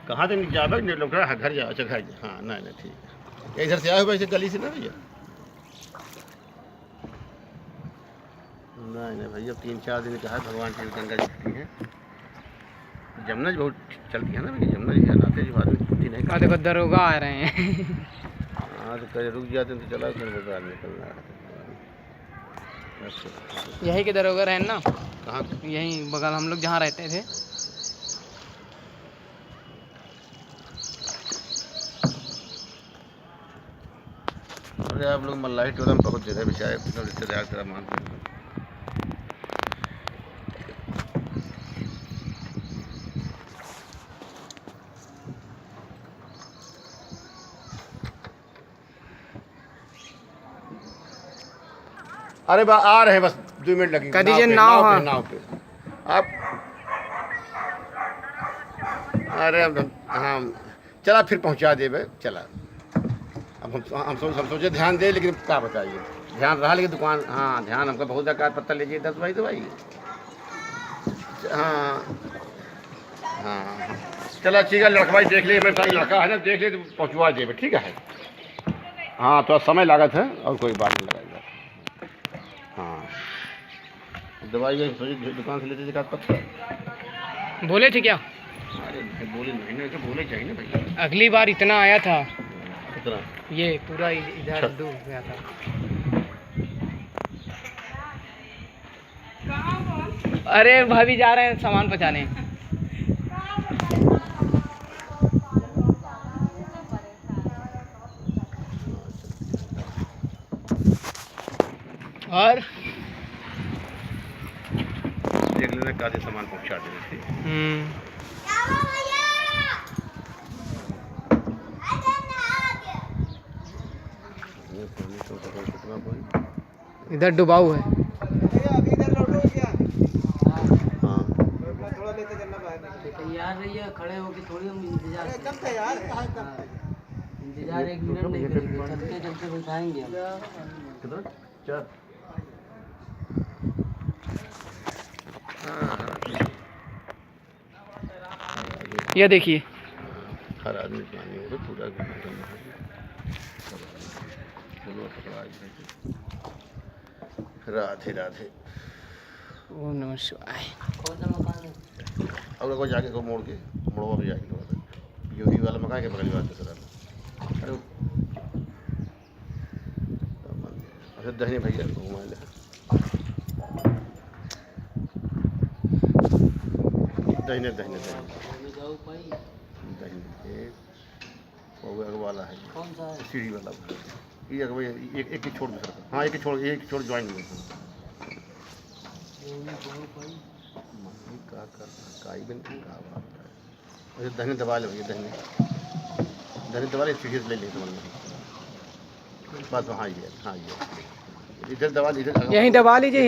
कहाँ से जावे लोग घर जाओ। अच्छा घर हाँ नहीं नहीं ठीक है। इधर से आए हो वैसे गली से ना भैया? नहीं नहीं भैया 3-4 दिन कहा भगवान की गंगा जी है। जमुना जी बहुत चलती है ना भैया। जमुना जी आते जी आदमी छुट्टी नहीं। देखो दरोगा आ रहे हैं। हाँ तो कहीं रुक जाते हैं तो चला फिर बाजार निकलना है। यही के दरोगा रहे ना? कहाँ? यही बगल हम लोग जहाँ रहते थे। अरे आप लोग मल्लाही टोला में बहुत जगह बिछाए रिश्तेदार तेरा मान। अरे बा आ रहे बस 2 मिनट लगेंगे। कह दीजिए नाव पे आप। अरे हाँ चला फिर पहुंचा देवे चला। अब हम सोचे ध्यान दे लेकिन क्या बताइए ध्यान रहा लेकिन दुकान हाँ ध्यान हमका बहुत जगह पत्ता लीजिए 10 भाई तो भाई। हाँ हाँ चला ठीक है लड़का भाई देख लिए मेरे साथ लड़का है ना देख ले तो पहुँचवा देवे ठीक है। हाँ थोड़ा समय लागत है और कोई बात नहीं लगाएगा। हाँ दवाई दुकान से लेते थे पत्ता। बोले थे क्या? अरे बोले नहीं तो बोले चाहिए ना भैया। अगली बार इतना आया था कितना? ये पूरा इधर डूब गया था। अरे भाभी जा रहे हैं सामान पहुँचाने। और देख लेना काफी सामान पहुंचा देना। इधर डुबाऊ है। हाँ तैयार रहिए खड़े होके थोड़ी हम इंतजार 1 मिनट नहीं करेंगे चलते चलते बैठाएंगे कितना? 4 ये देखिए हर आदमी पानी हो पूरा राधे राधे। ओम नमः शिवाय। कौन सा मकान है? अब को जाके को मोड़ के मोड़वा भी जाके योगी वाला मकान के बगल बात सर। अरे अच्छा दहने भैया घुमा ले दहने दहने दहने वाला है। कौन सा है? सीढ़ी वाला ये एक ही छोड़ दूसरा। हाँ एक ही छोड़ ज्वाइन हुए क्या करना अच्छा दहने दबा ले भैया दहने दबा ले सीढ़ी से ले ले बस। हाँ ये इधर दबा इधर यहीं दबा लीजिए।